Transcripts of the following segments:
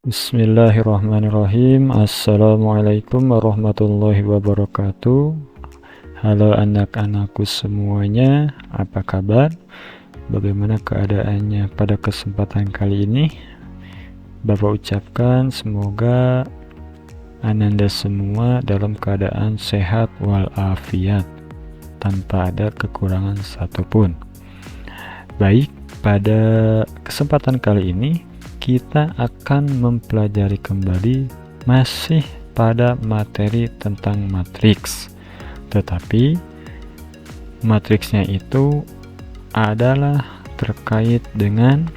Bismillahirrahmanirrahim. Assalamualaikum warahmatullahi wabarakatuh. Halo anak-anakku semuanya, apa kabar? Bagaimana keadaannya pada kesempatan kali ini? Bapak ucapkan semoga Ananda semua dalam keadaan sehat walafiat, tanpa ada kekurangan satupun. Baik, pada kesempatan kali ini kita akan mempelajari kembali masih pada materi tentang matriks, tetapi matriksnya itu adalah terkait dengan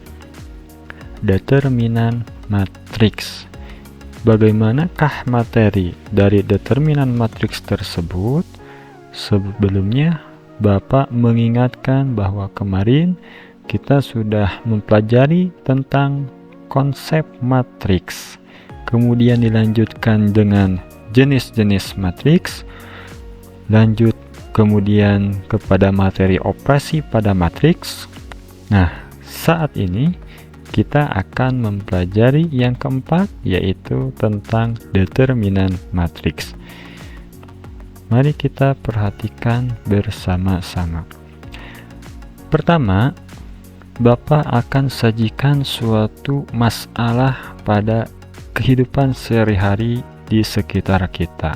determinan matriks. Bagaimanakah materi dari determinan matriks tersebut? Sebelumnya Bapak mengingatkan bahwa kemarin kita sudah mempelajari tentang konsep matriks, kemudian dilanjutkan dengan jenis-jenis matriks, lanjut kemudian kepada materi operasi pada matriks. Nah, saat ini kita akan mempelajari yang keempat, yaitu tentang determinan matriks. Mari kita perhatikan bersama-sama. Pertama, Bapak akan sajikan suatu masalah pada kehidupan sehari-hari di sekitar kita.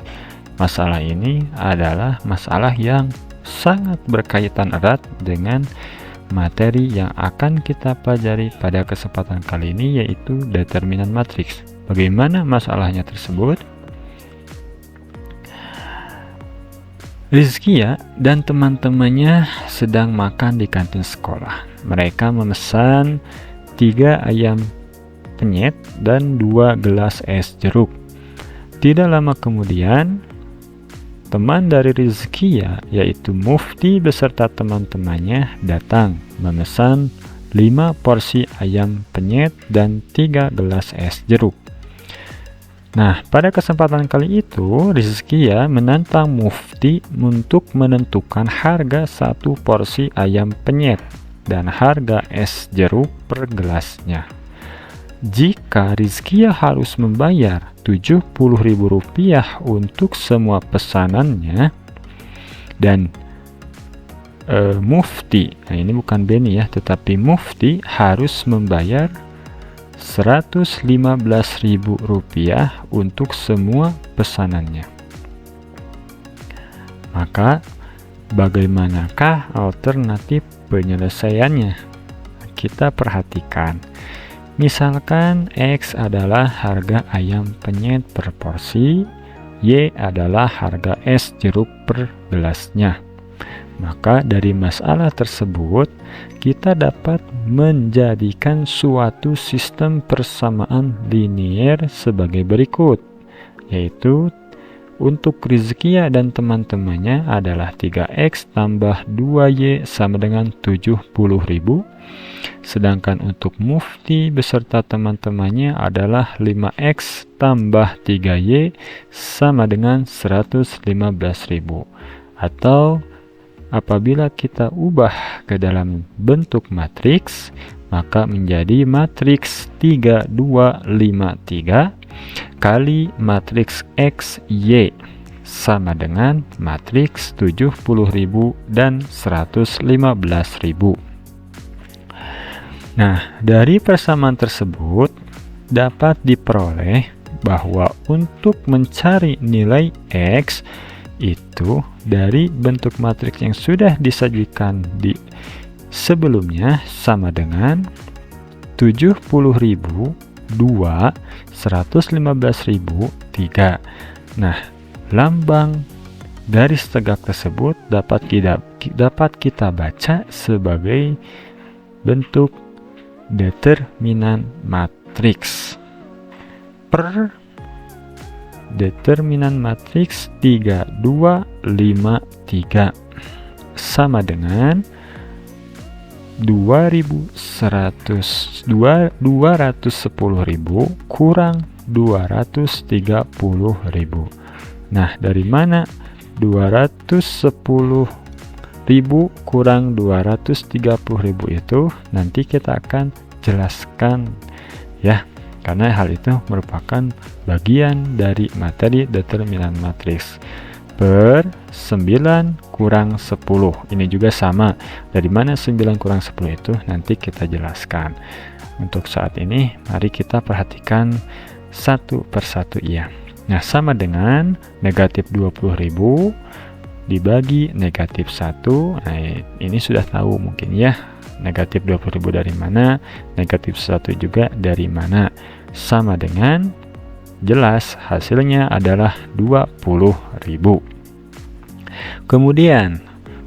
Masalah ini adalah masalah yang sangat berkaitan erat dengan materi yang akan kita pelajari pada kesempatan kali ini, yaitu determinan matriks. Bagaimana masalahnya tersebut? Rizkia dan teman-temannya sedang makan di kantin sekolah. Mereka memesan 3 ayam penyet dan 2 gelas es jeruk. Tidak lama kemudian, teman dari Rizkia, yaitu Mufti beserta teman-temannya, datang memesan 5 porsi ayam penyet dan 3 gelas es jeruk. Nah, pada kesempatan kali itu, Rizkia menantang Mufti untuk menentukan harga 1 porsi ayam penyet dan harga es jeruk per gelasnya. Jika Rizkia harus membayar Rp70.000 untuk semua pesanannya, dan Mufti, nah ini bukan Beni ya, tetapi Mufti harus membayar Rp115.000 untuk semua pesanannya. Maka bagaimanakah alternatif penyelesaiannya? Kita perhatikan. Misalkan X adalah harga ayam penyet per porsi, Y adalah harga es jeruk per gelasnya. Maka dari masalah tersebut kita dapat menjadikan suatu sistem persamaan linier sebagai berikut, yaitu untuk Rizkia dan teman-temannya adalah 3X tambah 2Y sama dengan 70.000, sedangkan untuk Mufti beserta teman-temannya adalah 5X tambah 3Y sama dengan 115.000. Atau apabila kita ubah ke dalam bentuk matriks, maka menjadi matriks 3253 kali matriks X, Y sama dengan matriks 70.000 dan 115.000. Nah, dari persamaan tersebut dapat diperoleh bahwa untuk mencari nilai X itu dari bentuk matriks yang sudah disajikan di sebelumnya sama dengan 70.000 2 115.000 3. Nah, lambang garis tegak tersebut dapat kita baca sebagai bentuk determinan matriks. Per determinan matriks 3253 sama dengan 210.000 kurang 230.000. Nah, dari mana 210.000 kurang 230.000 itu? Nanti kita akan jelaskan ya. karena hal itu merupakan bagian dari materi determinan matriks. Per 9 kurang 10. Ini juga sama. Dari mana 9 kurang 10 itu nanti kita jelaskan. Untuk saat ini, mari kita perhatikan satu persatu ya. Nah, sama dengan negatif 20.000 dibagi negatif 1. Nah, ini sudah tahu mungkin ya. Negatif 20.000 dari mana, negatif 1 juga dari mana. Sama dengan jelas hasilnya adalah 20.000. Kemudian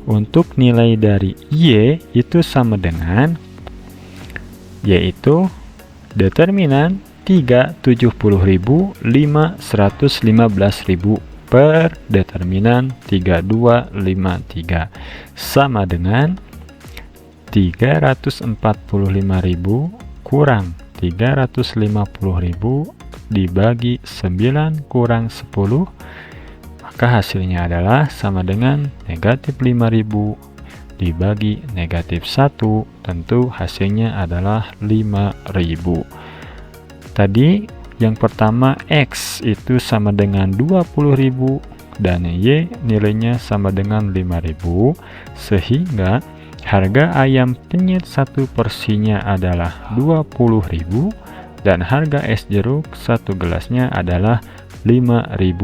untuk nilai dari Y itu sama dengan, yaitu determinan 3, 70.000, 5, 115.000 per determinan 3253 sama dengan 345.000 kurang 350.000 dibagi 9 kurang 10, maka hasilnya adalah sama dengan negatif 5.000 dibagi negatif 1, tentu hasilnya adalah 5.000. Tadi yang pertama X itu sama dengan 20.000 dan Y nilainya sama dengan 5.000, sehingga harga ayam penyet satu porsinya adalah 20.000 dan harga es jeruk satu gelasnya adalah Rp5.000.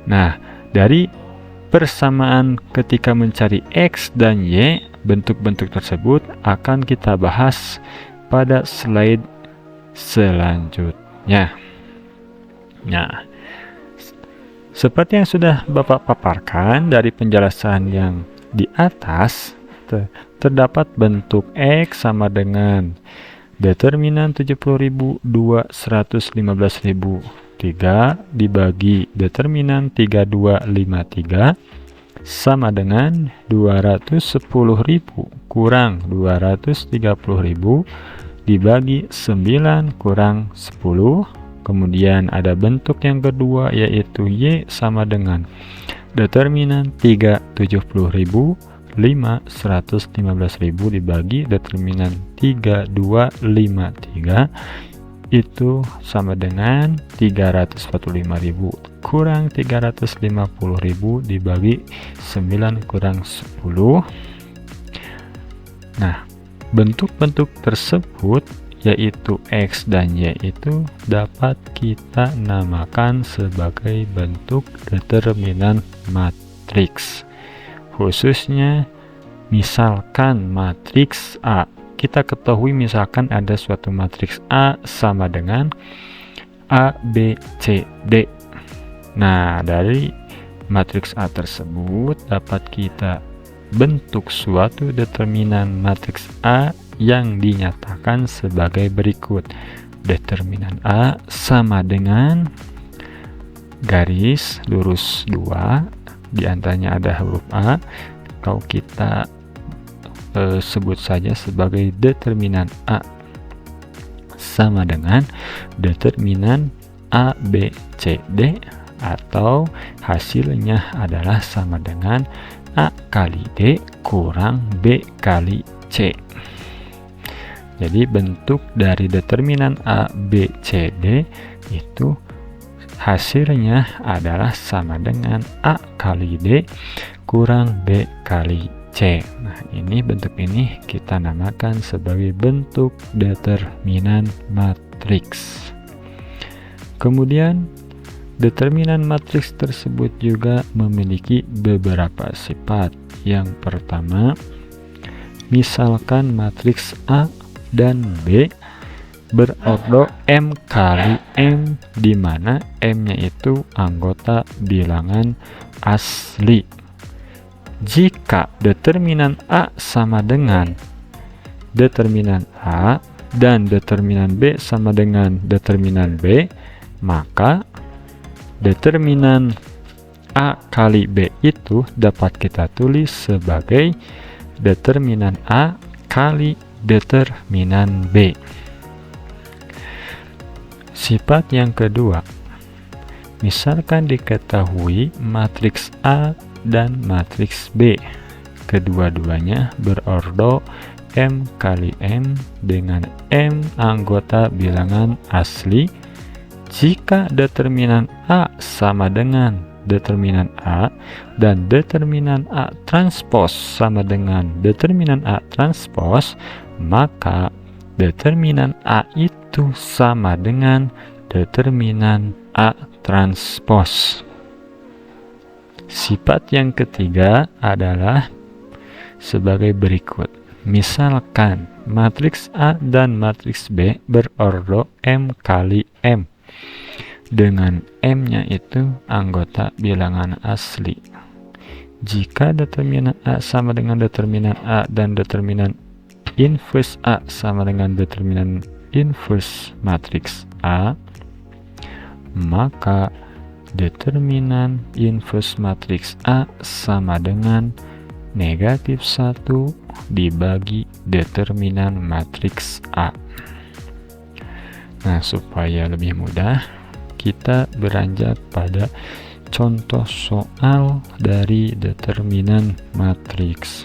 Nah, dari persamaan ketika mencari X dan Y, bentuk-bentuk tersebut akan kita bahas pada slide selanjutnya. Nah, seperti yang sudah Bapak paparkan dari penjelasan yang di atas, terdapat bentuk X sama dengan determinan 70.000 2 115.000 3 dibagi determinan 3253 sama dengan 210.000 kurang 230.000 dibagi 9 kurang 10. Kemudian ada bentuk yang kedua, yaitu Y sama dengan determinan 3 70.000 5 115.000 dibagi determinan 3253 itu sama dengan 345.000 kurang 350.000 dibagi 9 kurang 10. Nah, bentuk-bentuk tersebut yaitu X dan Y itu dapat kita namakan sebagai bentuk determinan matriks. Khususnya misalkan matriks A. Kita ketahui misalkan ada suatu matriks A sama dengan A, B, C, D. Nah, dari matriks A tersebut dapat kita bentuk suatu determinan matriks A yang dinyatakan sebagai berikut. Determinan A sama dengan garis lurus 2, di antaranya ada huruf A. Kalau kita sebut saja sebagai determinan A sama dengan determinan A, B, C, D, atau hasilnya adalah sama dengan A kali D kurang B kali C. Jadi bentuk dari determinan A, B, C, D itu hasilnya adalah sama dengan A kali D kurang B kali C. Nah, ini bentuk ini kita namakan sebagai bentuk determinan matriks. Kemudian determinan matriks tersebut juga memiliki beberapa sifat. Yang pertama, misalkan matriks A dan B berordo M kali M, di mana M-nya itu anggota bilangan asli. Jika determinan A sama dengan determinan A dan determinan B sama dengan determinan B, maka determinan A kali B itu dapat kita tulis sebagai determinan A kali determinan B. Sifat yang kedua, misalkan diketahui matriks A dan matriks B, kedua-duanya berordo M kali M dengan M anggota bilangan asli jika determinan A sama dengan determinan A dan determinan A transpos sama dengan determinan A transpos, maka determinan A itu sama dengan determinan A transpos. Sifat yang ketiga adalah sebagai berikut. Misalkan matriks A dan matriks B berordo M kali M dengan M-nya itu anggota bilangan asli. Jika determinan A sama dengan determinan A dan determinan inverse A sama dengan determinan inverse matriks A, maka determinan inverse matriks A sama dengan negatif 1 dibagi determinan matriks A. Nah, supaya lebih mudah, kita beranjak pada contoh soal dari determinan matriks.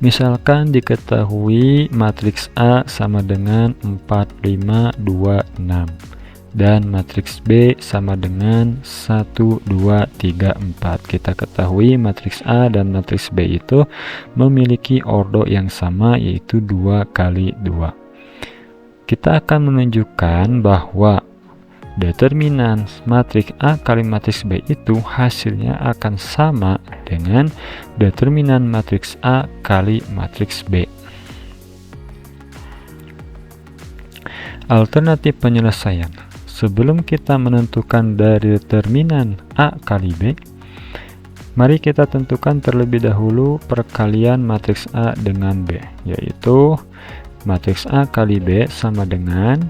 Misalkan diketahui matriks A sama dengan 4, 5, 2, 6 dan matriks B sama dengan 1, 2, 3, 4. Kita ketahui matriks A dan matriks B itu memiliki ordo yang sama, yaitu 2 kali 2. Kita akan menunjukkan bahwa determinan matriks A kali matriks B itu hasilnya akan sama dengan determinan matriks A kali matriks B. Alternatif penyelesaian. Sebelum kita menentukan dari determinan A kali B, mari kita tentukan terlebih dahulu perkalian matriks A dengan B, yaitu matriks A kali B sama dengan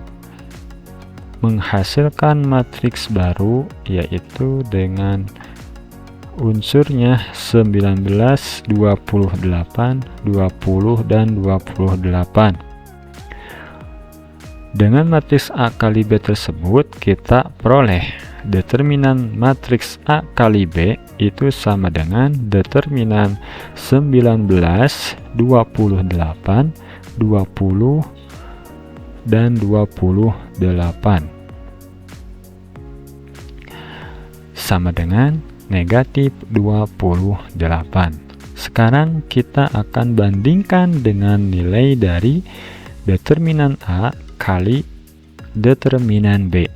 menghasilkan matriks baru, yaitu dengan unsurnya 19, 28, 20, dan 28. Dengan matriks A kali B tersebut, kita peroleh determinan matriks A kali B itu sama dengan determinan 19, 28, 20, dan 28 sama dengan negatif 28. Sekarang kita akan bandingkan dengan nilai dari determinan A kali determinan B.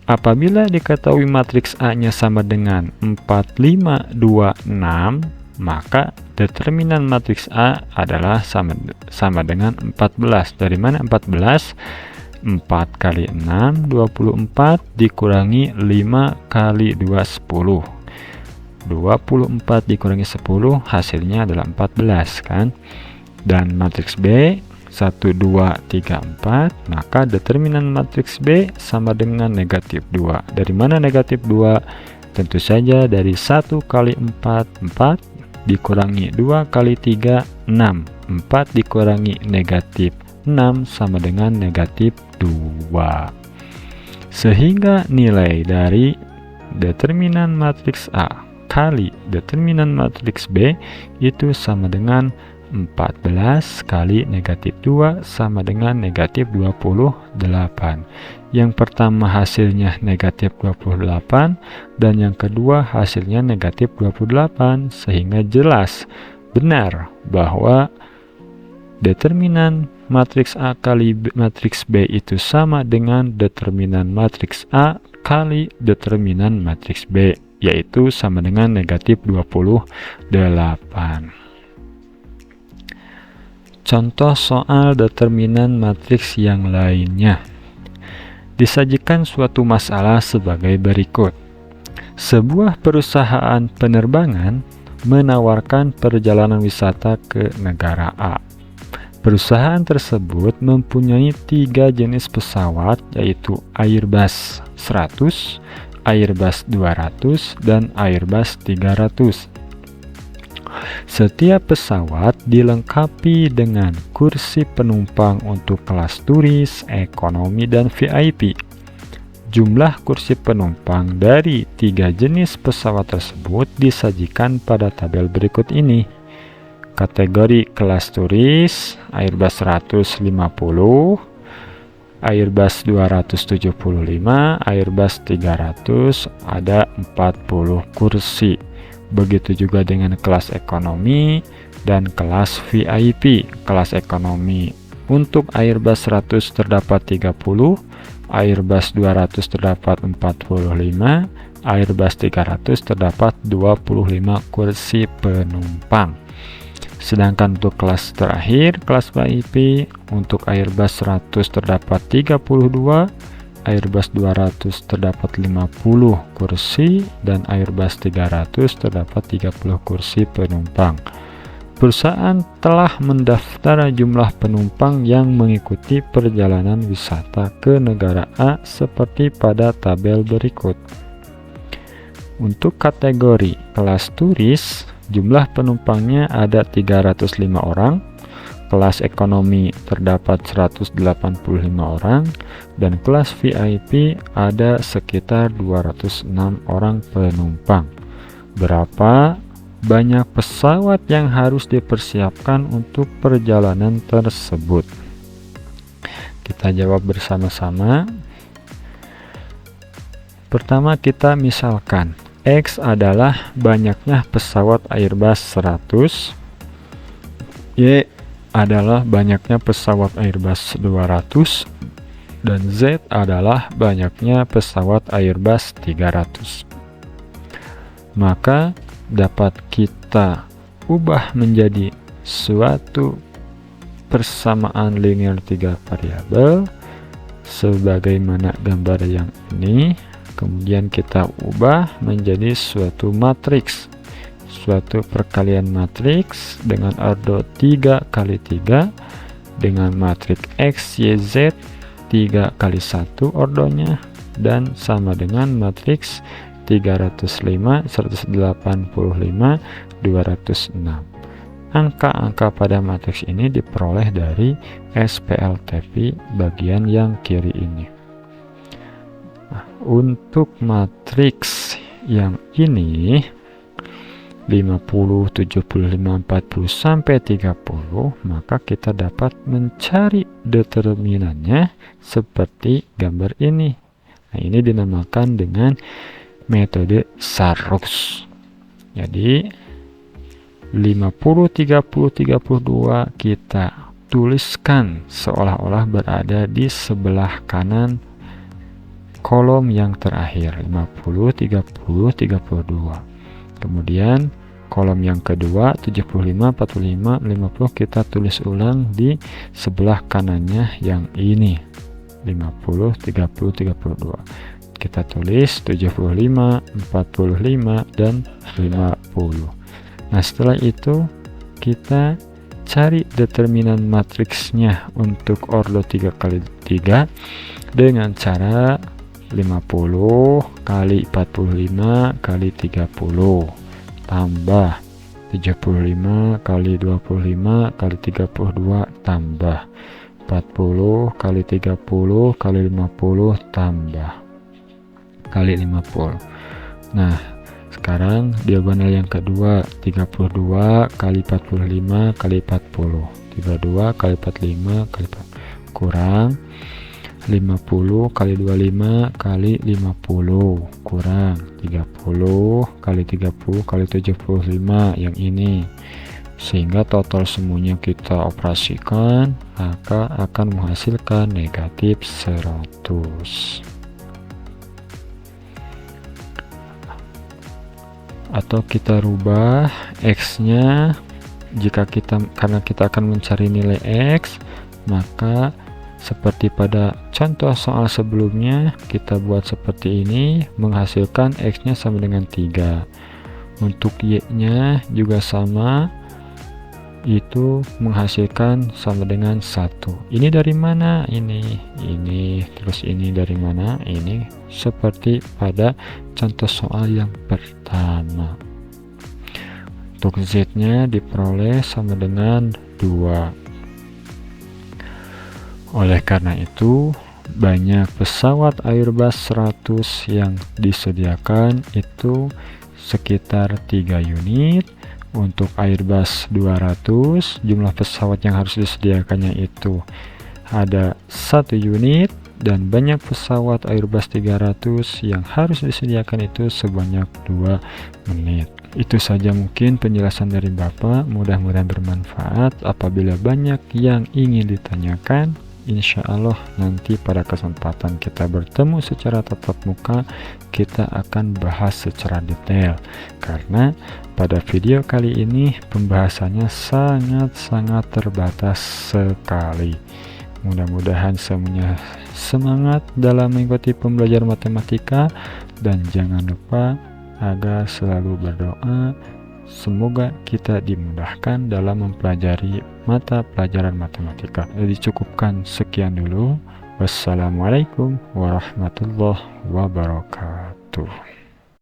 Apabila diketahui matriks A-nya sama dengan 4, 5, 2, 6, maka determinan matriks A adalah sama dengan 14. Dari mana 14? 4 kali 6, 24 dikurangi 5 kali 2, 10. 24 dikurangi 10 hasilnya adalah 14 kan. Dan matriks B 1, 2, 3, 4, maka determinan matriks B sama dengan negatif 2. Dari mana negatif 2? Tentu saja dari 1 kali 4, 4 dikurangi 2 kali 3, 6. 4 dikurangi negatif 6 sama dengan negatif 2. Sehingga nilai dari determinan matriks A kali determinan matriks B itu sama dengan 14 kali negatif 2 sama dengan negatif 28. Yang pertama hasilnya negatif 28 dan yang kedua hasilnya negatif 28, sehingga jelas benar bahwa determinan matriks A kali matriks B itu sama dengan determinan matriks A kali determinan matriks B, yaitu sama dengan negatif 28. Contoh soal determinan matriks yang lainnya. Disajikan suatu masalah sebagai berikut. Sebuah perusahaan penerbangan menawarkan perjalanan wisata ke negara A. Perusahaan tersebut mempunyai 3 jenis pesawat, yaitu Airbus 100, Airbus 200, dan Airbus 300. Setiap pesawat dilengkapi dengan kursi penumpang untuk kelas turis, ekonomi, dan VIP. Jumlah kursi penumpang dari 3 jenis pesawat tersebut disajikan pada tabel berikut ini. Kategori kelas turis, Airbus 150, Airbus 275, Airbus 300, ada 40 kursi. Begitu juga dengan kelas ekonomi dan kelas VIP. Kelas ekonomi untuk Airbus 100 terdapat 30, Airbus 200 terdapat 45, Airbus 300 terdapat 25 kursi penumpang. Sedangkan untuk kelas terakhir, kelas VIP, untuk Airbus 100 terdapat 32, Airbus 200 terdapat 50 kursi, dan Airbus 300 terdapat 30 kursi penumpang. Perusahaan telah mendaftar jumlah penumpang yang mengikuti perjalanan wisata ke negara A seperti pada tabel berikut. Untuk kategori kelas turis, jumlah penumpangnya ada 305 orang, kelas ekonomi terdapat 185 orang, dan kelas VIP ada sekitar 206 orang penumpang. Berapa banyak pesawat yang harus dipersiapkan untuk perjalanan tersebut? Kita jawab bersama-sama. Pertama, kita misalkan X adalah banyaknya pesawat Airbus 100, Y adalah banyaknya pesawat Airbus 200, dan Z adalah banyaknya pesawat Airbus 300. Maka dapat kita ubah menjadi suatu persamaan linear 3 variabel sebagaimana gambar yang ini. Kemudian kita ubah menjadi suatu matriks, suatu perkalian matriks dengan ordo 3 kali 3 dengan matriks X, Y, Z 3 kali 1 ordonya, dan sama dengan matriks 305, 185, 206. Angka-angka pada matriks ini diperoleh dari SPLTP bagian yang kiri ini. Nah, untuk matriks yang ini 50, 75, 40 sampai 30, maka kita dapat mencari determinannya seperti gambar ini. Nah, ini dinamakan dengan metode Sarrus. Jadi 50, 30, 32 kita tuliskan seolah-olah berada di sebelah kanan kolom yang terakhir, 50, 30, 32. Kemudian kolom yang kedua 75, 45, 50 kita tulis ulang di sebelah kanannya yang ini, 50, 30, 32. Kita tulis 75, 45, dan 50. Nah, setelah itu kita cari determinan matriksnya untuk ordo 3 kali 3 dengan cara 50 kali 45 kali 30 tambah 75 kali 25 kali 32 tambah 40 kali 30 kali 50 tambah kali 50. Nah, sekarang diagonal yang kedua 32 kali 45 kali 40, 32 kali 45 kali 40 kurang 50 kali 25 kali 50 kurang 30 kali 30 kali 75 yang ini, sehingga total semuanya kita operasikan maka akan menghasilkan negatif 100. Atau kita rubah X nya, karena kita akan mencari nilai X, maka seperti pada contoh soal sebelumnya kita buat seperti ini, menghasilkan X nya sama dengan 3. Untuk Y nya juga sama, itu menghasilkan sama dengan 1. Ini dari mana? Ini terus ini dari mana? Ini, seperti pada contoh soal yang pertama. Untuk Z nya diperoleh sama dengan 2. Oleh karena itu, banyak pesawat Airbus 100 yang disediakan itu sekitar 3 unit, Untuk Airbus 200, jumlah pesawat yang harus disediakannya itu ada 1 unit, dan banyak pesawat Airbus 300 yang harus disediakan itu sebanyak 2 menit. Itu saja mungkin penjelasan dari Bapak, mudah-mudahan bermanfaat. Apabila banyak yang ingin ditanyakan, insya Allah nanti pada kesempatan kita bertemu secara tatap muka, kita akan bahas secara detail. Karena pada video kali ini pembahasannya sangat-sangat terbatas sekali. Mudah-mudahan semuanya semangat dalam mengikuti pembelajaran matematika, dan jangan lupa agar selalu berdoa semoga kita dimudahkan dalam mempelajari mata pelajaran matematika. Dicukupkan sekian dulu. Wassalamualaikum warahmatullahi wabarakatuh.